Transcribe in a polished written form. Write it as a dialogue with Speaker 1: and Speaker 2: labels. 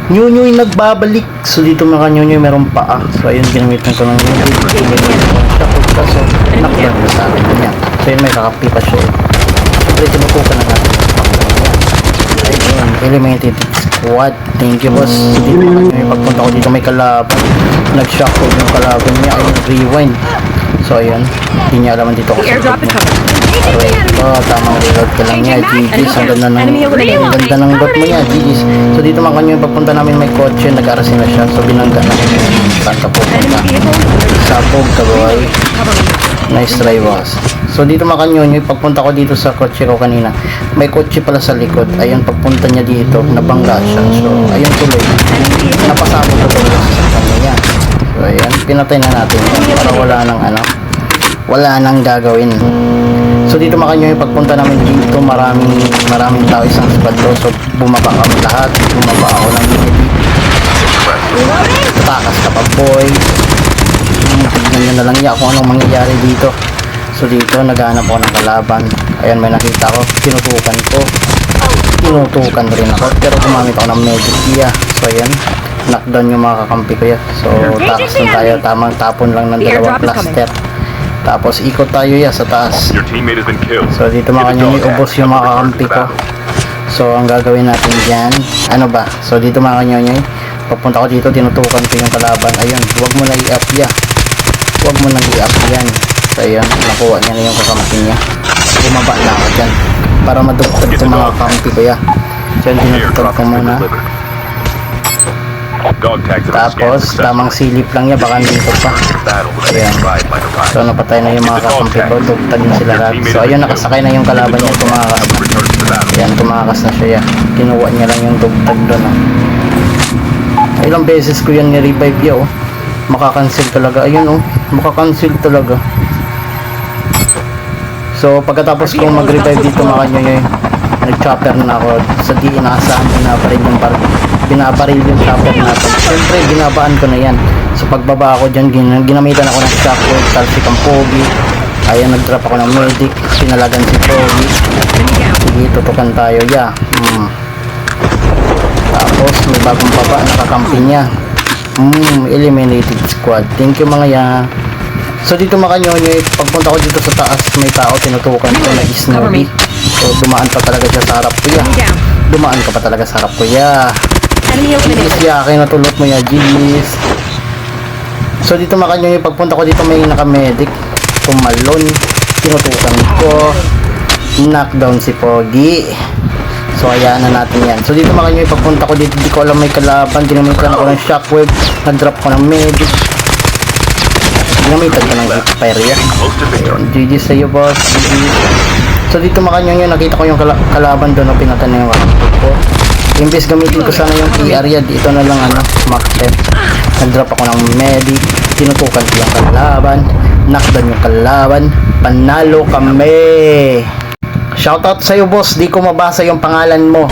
Speaker 1: Nyunyoy nagbabalik. So dito mga nyunyoy meron paa. So ayun, ginamitan ko ng nyunyoy. Kaso nakdan ko sa akin niya. So yun, may kakapi pa siya. Siyempre tinutukan na natin. Ayun, eliminated squad. Thank you boss. Dito mga nyunyoy, pagpunta ko dito may kalaban. Nag-shockhold yung kalaban niya. Ayun, rewind. So ayun, hindi niya alaman dito ako sa group niya. Oh, tamang reload ka lang niya, GG's. Ang ganda ng bot mo niya, GG's. So dito mga kanyo, pagpunta namin may kotse, nag-arasin na siya. So binangga na kami saan ka pupunta. Sabog ka boy. Nice try boss. So dito mga kanyo, pagpunta ko dito sa kotse ko kanina, may kotse pala sa likod. Ayun, pagpunta niya dito, nabangga siya. So ayun tuloy, napasabog ko tuloy sa kanya niya. So ayan, pinatay na natin para wala nang gagawin. So dito makanyo yung pagpunta namin dito, maraming tao, isang squad to. So bumaba kami lahat, bumaba ako ng unity. Takas ka pa boy. Tignan nyo na lang niya kung anong mangyayari dito. So dito naghahanap ako ng kalaban. Ayan, may nakita ko, tinutukan rin ako, pero gumamit ako ng magic gear. So ayan, knockdown yung mga kakampi ko yan. So takas lang tayo, tamang tapon lang ng dalawang cluster. Tapos ikot tayo sa taas. So dito mga kanyo, ubos yung mga kakampi ko. So ang gagawin natin dyan, ano ba? So dito mga kanyo, pagpunta ko dito, tinutukan ko yung kalaban. Ayun, huwag mo na i-up yan. Huwag mo nang i-up yan. So ayun, nakuha niya na yung kakamakin niya. Bumaba na ako dyan para madugtag itong mga kakampi ko yan. So yun, tinutugtag ko muna. Tapos tamang silip lang niya, baka dito pa. Ayan. So napatay na yung mga kakampi ko, dugtag na sila lahat. So ayun, nakasakay na yung kalaban niya, tumakas na. Ayan, tumakas na siya. Kinuha niya lang yung dugtag doon. Ilang beses ko yan ni-revive niya. Makakancel talaga. Ayun, makakancel talaga. So pagkatapos kong mag-revive dito mga kanyo, nag-chopper na ako. Sa di inaasahan, binabaril yung chopper natin. Siyempre ginabaan ko na yan. So pagbaba ako dyan, ginamitan ako ng shockwave, talsik ang pogi. Ayan, nag-drop ako ng medic, sinalagan si pogi. Sige, tutukan tayo. Tapos may bagong baba, nakakampi niya. Eliminated squad. Thank you mga ya. So dito mga kanyo, pagpunta ko dito sa taas, may tao, tinutukan ko na Snowy. So dumaan pa talaga siya sa harap ko ya. Dumaan ka pa talaga sa harap ko ya. Gis ya, kaya natulot mo ya, gis. So dito mga kanyo, pagpunta ko dito may nakamedic. Tumalon, tinutukan ko. Knockdown si Pogi. So hayaan na natin yan. So dito mga kanyo, pagpunta ko dito, di ko alam may kalaban. Ginamitan ko ng shockwave, nag-drop ko ng medic. Ginamitan ko ng fire yan. GG sa iyo boss, GG. So dito mga kanyo, nakita ko yung kalaban doon, pinatan na yung kakapit ko. Imbes gamitin ko sana yung area, dito na lang max step. Nag-drop ako ng medic, tinutukan ko yung kalaban, knockdown yung kalaban, panalo kami. Shoutout sa iyo boss, di ko mabasa yung pangalan mo.